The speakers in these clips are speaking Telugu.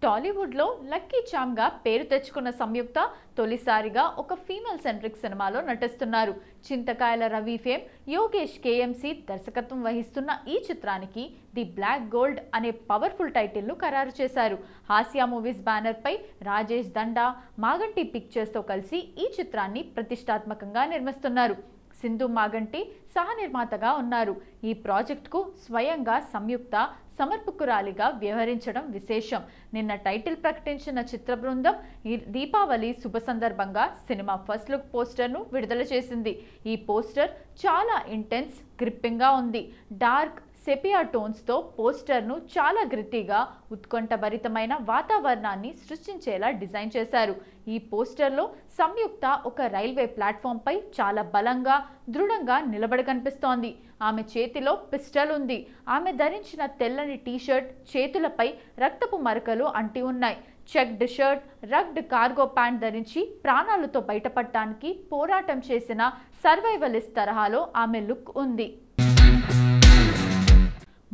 టాలీవుడ్లో లక్కీ చామ్గా పేరు తెచ్చుకున్న సంయుక్త తొలిసారిగా ఒక ఫీమేల్ సెంట్రిక్ సినిమాలో నటిస్తున్నారు. చింతకాయల రవి ఫేమ్ యోగేష్ కేఎంసీ దర్శకత్వం వహిస్తున్న ఈ చిత్రానికి ది బ్లాక్ గోల్డ్ అనే పవర్ఫుల్ టైటిల్ను ఖరారు చేశారు. హాస్య మూవీస్ బ్యానర్పై రాజేష్ దండా, మాగంటి పిక్చర్స్తో కలిసి ఈ చిత్రాన్ని ప్రతిష్టాత్మకంగా నిర్మిస్తున్నారు. సింధు మాగంటి సహనిర్మాతగా ఉన్నారు. ఈ ప్రాజెక్టుకు స్వయంగా సంయుక్త సమర్పకురాలిగా వ్యవహరించడం విశేషం. నిన్న టైటిల్ ప్రకటించిన చిత్ర బృందం ఈ దీపావళి శుభ సందర్భంగా సినిమా ఫస్ట్ లుక్ పోస్టర్ను విడుదల చేసింది. ఈ పోస్టర్ చాలా ఇంటెన్స్, గ్రిప్పింగ్గా ఉంది. డార్క్ సెపియా టోన్స్తో పోస్టర్ను చాలా గ్రిట్టీగా, ఉత్కంఠభరితమైన వాతావరణాన్ని సృష్టించేలా డిజైన్ చేశారు. ఈ పోస్టర్లో సంయుక్త ఒక రైల్వే ప్లాట్ఫామ్పై చాలా బలంగా, దృఢంగా నిలబడి కనిపిస్తోంది. ఆమె చేతిలో పిస్టల్ ఉంది. ఆమె ధరించిన తెల్లని టీషర్ట్ చేతులపై రక్తపు మరకలు అంటి ఉన్నాయి. Checked shirt, rugged cargo pant ధరించి ప్రాణాలతో బయటపడటానికి పోరాటం చేసిన సర్వైవలిస్ట్ తరహాలో ఆమె లుక్ ఉంది.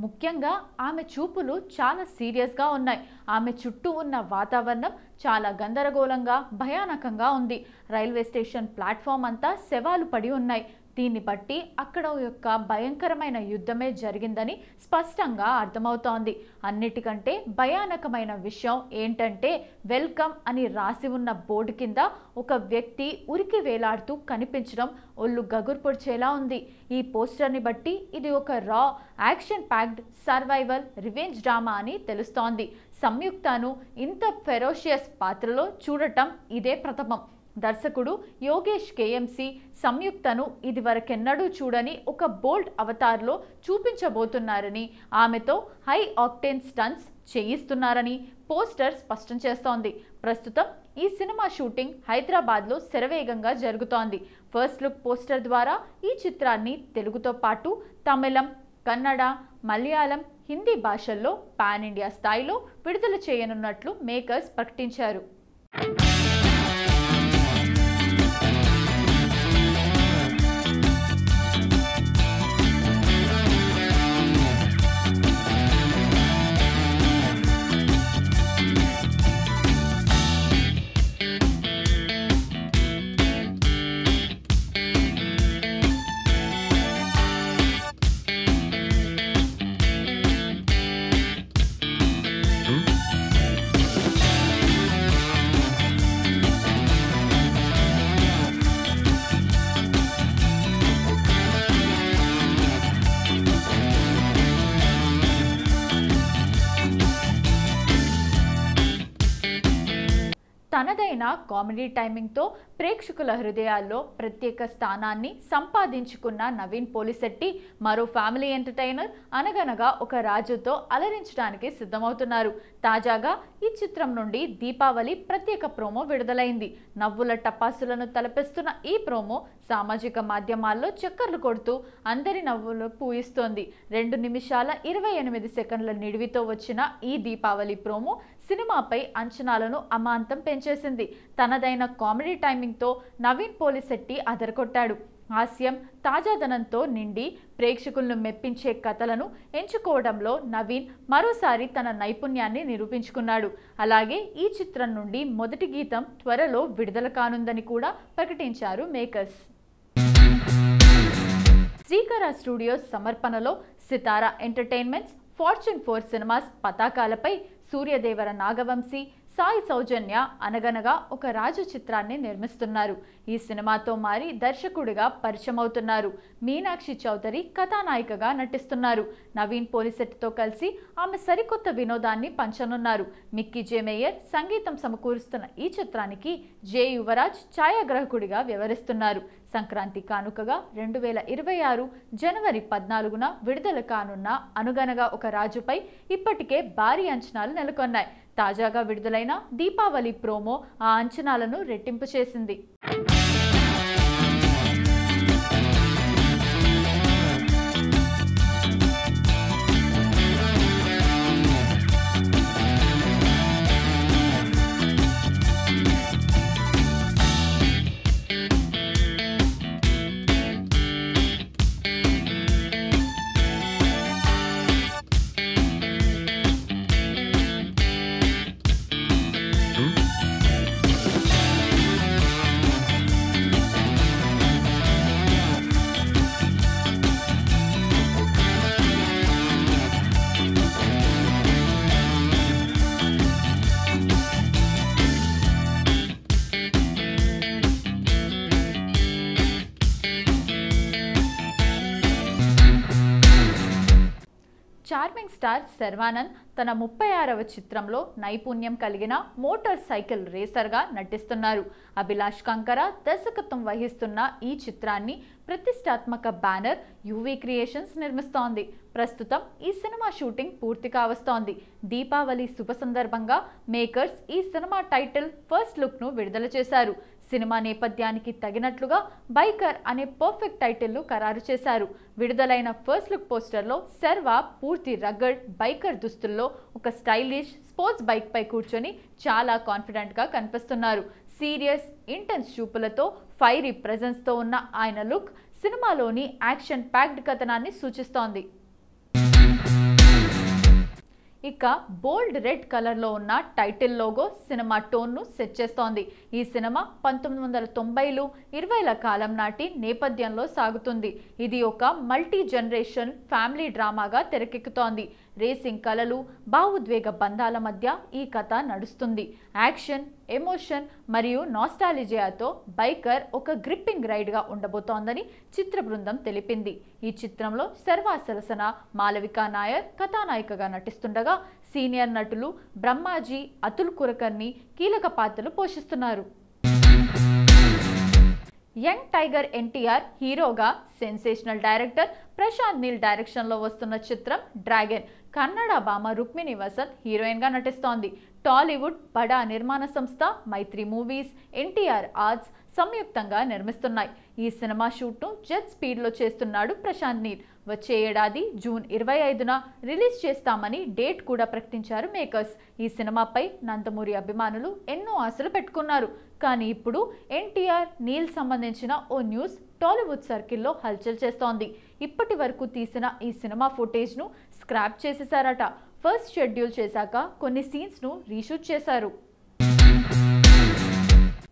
ముఖ్యంగా ఆమె చూపులు చాలా సీరియస్గా ఉన్నాయి. ఆమె చుట్టూ ఉన్న వాతావరణం చాలా గందరగోళంగా, భయానకంగా ఉంది. రైల్వే స్టేషన్ ప్లాట్ఫామ్ అంతా శవాలు పడి ఉన్నాయి. దీన్ని బట్టి అక్కడ యొక్క భయంకరమైన యుద్ధమే జరిగిందని స్పష్టంగా అర్థమవుతోంది. అన్నిటికంటే భయానకమైన విషయం ఏంటంటే, వెల్కమ్ అని రాసి ఉన్న బోర్డు కింద ఒక వ్యక్తి ఉరికి వేలాడుతూ కనిపించడం ఒళ్ళు గగురు పొడిచేలా ఉంది. ఈ పోస్టర్ని బట్టి ఇది ఒక రా, action packed survival revenge drama అని తెలుస్తోంది. సంయుక్తను ఇంత ఫెరోషియస్ పాత్రలో చూడటం ఇదే ప్రథమం. దర్శకుడు యోగేష్ కేఎంసీ సంయుక్తను ఇదివరకెన్నడూ చూడని ఒక బోల్డ్ అవతార్లో చూపించబోతున్నారని, ఆమెతో హై ఆక్టేన్ స్టంట్స్ చేయిస్తున్నారని పోస్టర్ స్పష్టం చేస్తోంది. ప్రస్తుతం ఈ సినిమా షూటింగ్ హైదరాబాద్లో శరవేగంగా జరుగుతోంది. ఫస్ట్ లుక్ పోస్టర్ ద్వారా ఈ చిత్రాన్ని తెలుగుతో పాటు తమిళం, కన్నడ, మలయాళం, హిందీ భాషల్లో పాన్ ఇండియా స్థాయిలో విడుదల చేయనున్నట్లు మేకర్స్ ప్రకటించారు. తనదైన కామెడీ టైమింగ్తో ప్రేక్షకుల హృదయాల్లో ప్రత్యేక స్థానాన్ని సంపాదించుకున్న నవీన్ పోలిశెట్టి మరో ఫ్యామిలీ ఎంటర్టైనర్ అనగనగా ఒక రాజుతో అలరించడానికి సిద్ధమవుతున్నారు. తాజాగా ఈ చిత్రం నుండి దీపావళి ప్రత్యేక ప్రోమో విడుదలైంది. నవ్వుల టపాసులను తలపిస్తున్న ఈ ప్రోమో సామాజిక మాధ్యమాల్లో చక్కర్లు కొడుతూ అందరి నవ్వులు పూయిస్తోంది. 2 నిమిషాల 28 సెకండ్ల నిడివితో వచ్చిన ఈ దీపావళి ప్రోమో సినిమాపై అంచనాలను అమాంతం పెంచేసింది. తనదైన కామెడీ టైమింగ్తో నవీన్ పోలిశెట్టి అదరకొట్టాడు. హాస్యం, తాజాదనంతో నిండి ప్రేక్షకులను మెప్పించే కథలను ఎంచుకోవడంలో నవీన్ మరోసారి తన నైపుణ్యాన్ని నిరూపించుకున్నాడు. అలాగే ఈ చిత్రం నుండి మొదటి గీతం త్వరలో విడుదల కానుందని కూడా ప్రకటించారు మేకర్స్. శ్రీకర స్టూడియోస్ సమర్పణలో సితారా ఎంటర్టైన్మెంట్స్, ఫార్చ్యూన్ 4 సినిమాస్ పతాకాలపై సూర్యదేవర నాగవంశీ, సాయి సౌజన్య అనగనగా ఒక రాజు చిత్రాన్ని నిర్మిస్తున్నారు. ఈ సినిమాతో మారి దర్శకుడిగా పరిచయమవుతున్నారు. మీనాక్షి చౌదరి కథానాయికగా నటిస్తున్నారు. నవీన్ పోలిశెట్టితో కలిసి ఆమె సరికొత్త వినోదాన్ని పంచనున్నారు. మిక్కీ జే మేయర్ సంగీతం సమకూరుస్తున్న ఈ చిత్రానికి జే యువరాజ్ ఛాయాగ్రాహకుడిగా వ్యవహరిస్తున్నారు. సంక్రాంతి కానుకగా 2026 జనవరి 14న విడుదల కానున్న అనుగనగా ఒక రాజుపై ఇప్పటికే భారీ అంచనాలు నెలకొన్నాయి. తాజాగా విడుదలైన దీపావళి ప్రోమో ఆ అంచనాలను రెట్టింపు చేసింది. స్టార్ శర్వానంద్ తన 36వ చిత్రంలో నైపుణ్యం కలిగిన మోటార్ సైకిల్ రేసర్గా నటిస్తున్నారు. అభిలాష్ కంకర దర్శకత్వం వహిస్తున్న ఈ చిత్రాన్ని ప్రతిష్టాత్మక బ్యానర్ యువి క్రియేషన్స్ నిర్మిస్తోంది. ప్రస్తుతం ఈ సినిమా షూటింగ్ పూర్తి కావస్తోంది. దీపావళి శుభ సందర్భంగా మేకర్స్ ఈ సినిమా టైటిల్ ఫస్ట్ లుక్ ను విడుదల చేశారు. సినిమా నేపథ్యానికి తగినట్లుగా బైకర్ అనే పర్ఫెక్ట్ టైటిల్ను ఖరారు చేశారు. విడుదలైన ఫస్ట్ లుక్ పోస్టర్లో శర్వా పూర్తి రగ్గడ్ బైకర్ దుస్తుల్లో ఒక స్టైలిష్ స్పోర్ట్స్ బైక్ పై కూర్చొని చాలా కాన్ఫిడెంట్ గా కనిపిస్తున్నారు. సీరియస్ ఇంటెన్స్ చూపులతో ఫైరీ ప్రెజెన్స్ తో ఉన్న ఆయన లుక్ సినిమాలోని యాక్షన్ ప్యాక్డ్ కథనాన్ని సూచిస్తోంది. ఇక బోల్డ్ రెడ్ కలర్లో ఉన్న టైటిల్ లోగో సినిమా టోన్ను సెట్ చేస్తోంది. ఈ సినిమా 1990లు 20ల కాలం నాటి నేపథ్యంలో సాగుతుంది. ఇది ఒక మల్టీ జనరేషన్ ఫ్యామిలీ డ్రామాగా తెరకెక్కుతోంది. రేసింగ్ కళలు, భావోద్వేగ బంధాల మధ్య ఈ కథ నడుస్తుంది. యాక్షన్, ఎమోషన్ మరియు నాస్టాలిజియాతో బైకర్ ఒక గ్రిప్పింగ్ రైడ్గా ఉండబోతోందని చిత్ర బృందం తెలిపింది. ఈ చిత్రంలో శర్వా సరసన మాలవికా నాయర్ కథానాయికగా నటిస్తుండగా సీనియర్ నటులు బ్రహ్మాజీ, అతుల్ కులకర్ణి కీలక పాత్రలు పోషిస్తున్నారు. యంగ్ టైగర్ ఎన్టీఆర్ హీరోగా, సెన్సేషనల్ డైరెక్టర్ ప్రశాంత్ నీల్ డైరెక్షన్లో వస్తున్న చిత్రం డ్రాగన్. కన్నడ భామ రుక్మిణి వసంత్ హీరోయిన్గా నటిస్తోంది. టాలీవుడ్ బడా నిర్మాణ సంస్థ మైత్రి మూవీస్, ఎన్టీఆర్ ఆర్ట్స్ సంయుక్తంగా నిర్మిస్తున్నాయి. ఈ సినిమా షూట్ను జెట్ స్పీడ్లో చేస్తున్నాడు ప్రశాంత్ నీల్. వచ్చే ఏడాది జూన్ 25న రిలీజ్ చేస్తామని డేట్ కూడా ప్రకటించారు మేకర్స్. ఈ సినిమాపై నందమూరి అభిమానులు ఎన్నో ఆశలు పెట్టుకున్నారు. కానీ ఇప్పుడు ఎన్టీఆర్, నీల్ సంబంధించిన ఓ న్యూస్ టాలీవుడ్ సర్కిల్లో హల్చల్ చేస్తోంది. ఇప్పటి వరకు తీసిన ఈ సినిమా ఫుటేజ్ను స్క్రాప్ చేసేశారట. ఫస్ట్ షెడ్యూల్ చేశాక కొన్ని సీన్స్ను రీషూట్ చేశారు.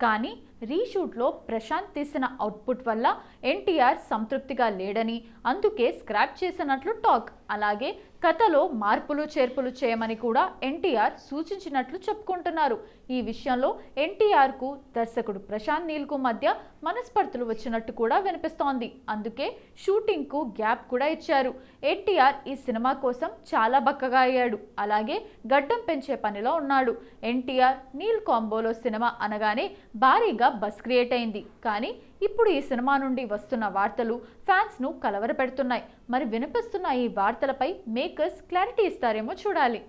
కానీ రీషూట్లో ప్రశాంత్ తీసిన అవుట్పుట్ వల్ల ఎన్టీఆర్ సంతృప్తిగా లేడని, అందుకే స్క్రాప్ చేసినట్లు టాక్. అలాగే కథలో మార్పులు చేర్పులు చేయమని కూడా ఎన్టీఆర్ సూచించినట్లు చెప్పుకుంటున్నారు. ఈ విషయంలో ఎన్టీఆర్కు దర్శకుడు ప్రశాంత్ నీల్కు మధ్య మనస్పర్ధలు వచ్చినట్టు కూడా వినిపిస్తోంది. అందుకే షూటింగ్కు గ్యాప్ కూడా ఇచ్చారు. ఎన్టీఆర్ ఈ సినిమా కోసం చాలా బక్కగా అయ్యాడు. అలాగే గడ్డం పెంచే పనిలో ఉన్నాడు. ఎన్టీఆర్, నీల్ కాంబోలో సినిమా అనగానే భారీగా బస్ క్రియేట్ అయింది. కానీ ఇప్పుడు ఈ సినిమా నుండి వస్తున్న వార్తలు ఫ్యాన్స్ ను కలవరపెడుతున్నాయి. మరి వినిపిస్తున్న ఈ వార్తలపై మేకర్స్ క్లారిటీ ఇస్తారేమో చూడాలి.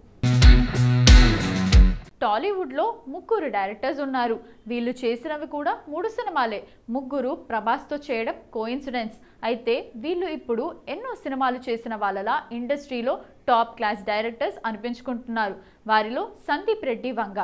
టాలీవుడ్లో ముగ్గురు డైరెక్టర్స్ ఉన్నారు. వీళ్ళు చేసినవి కూడా 3 సినిమాలే. ముగ్గురు ప్రభాస్తో చేయడం కోయిన్సిడెన్స్. అయితే వీళ్ళు ఇప్పుడు ఎన్నో సినిమాలు చేసిన వాళ్ళలా ఇండస్ట్రీలో టాప్ క్లాస్ డైరెక్టర్స్ అనిపించుకుంటున్నారు. వారిలో సందీప్ రెడ్డి వంగ.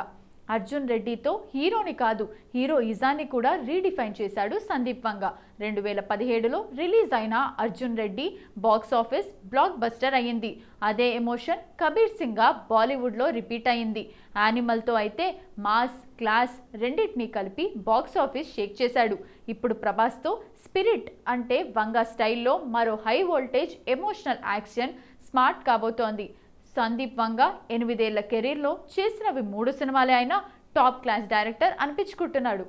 అర్జున్ రెడ్డితో హీరోని కాదు, హీరోయిజాన్ని కూడా రీడిఫైన్ చేశాడు సందీప్ వంగ. 2017లో రిలీజ్ అయిన Arjun Reddy box office block buster అయ్యింది. అదే ఎమోషన్ కబీర్ సింగ్గా బాలీవుడ్లో రిపీట్ అయ్యింది. యానిమల్తో అయితే మాస్, క్లాస్ రెండింటినీ కలిపి బాక్స్ ఆఫీస్ షేక్ చేశాడు. ఇప్పుడు ప్రభాస్తో స్పిరిట్ అంటే వంగ స్టైల్లో మరో high voltage emotional action smart కాబోతోంది. సందీప్ వంగ 8 ఏళ్ల కెరీర్లో చేసినవి 3 సినిమాలే అయినా టాప్ క్లాస్ డైరెక్టర్ అనిపించుకుంటున్నాడు.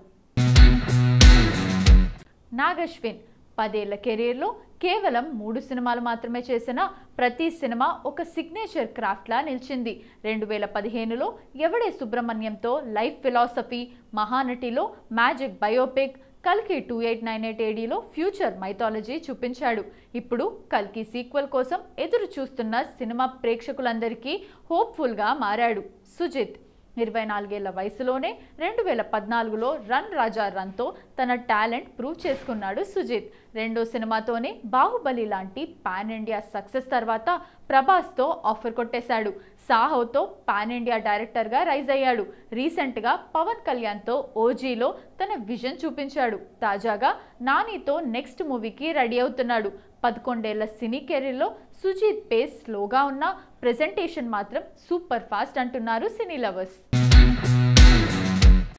నాగశ్విన్ 10 ఏళ్ల కెరీర్లో కేవలం 3 సినిమాలు మాత్రమే చేసిన ప్రతి సినిమా ఒక సిగ్నేచర్ క్రాఫ్ట్లా నిలిచింది. 2015లో ఎవడే సుబ్రహ్మణ్యంతో లైఫ్ ఫిలాసఫీ, మహానటిలో మ్యాజిక్ బయోపిక్, కల్కి 2898 ADలో ఫ్యూచర్ మైథాలజీ చూపించాడు. ఇప్పుడు కల్కి సీక్వెల్ కోసం ఎదురు చూస్తున్న సినిమా ప్రేక్షకులందరికీ హోప్ఫుల్గా మారాడు సుజిత్. 24 ఏళ్ల వయసులోనే 2014లో రన్ రాజా రన్తో తన టాలెంట్ ప్రూవ్ చేసుకున్నాడు సుజిత్. రెండో సినిమాతోనే బాహుబలి లాంటి పాన్ ఇండియా సక్సెస్ తర్వాత ప్రభాస్తో ఆఫర్ కొట్టేశాడు. సాహోతో పాన్ ఇండియా డైరెక్టర్గా రైజ్ అయ్యాడు. రీసెంట్గా పవన్ కళ్యాణ్తో ఓజీలో తన విజన్ చూపించాడు. తాజాగా నానితో నెక్స్ట్ మూవీకి రెడీ అవుతున్నాడు. 11 ఏళ్ల సినీ కెరీర్లో సుజిత్ పేస్ స్లోగా ఉన్న ప్రెజెంటేషన్ మాత్రం సూపర్ ఫాస్ట్ అంటున్నారు సినీ లవర్స్.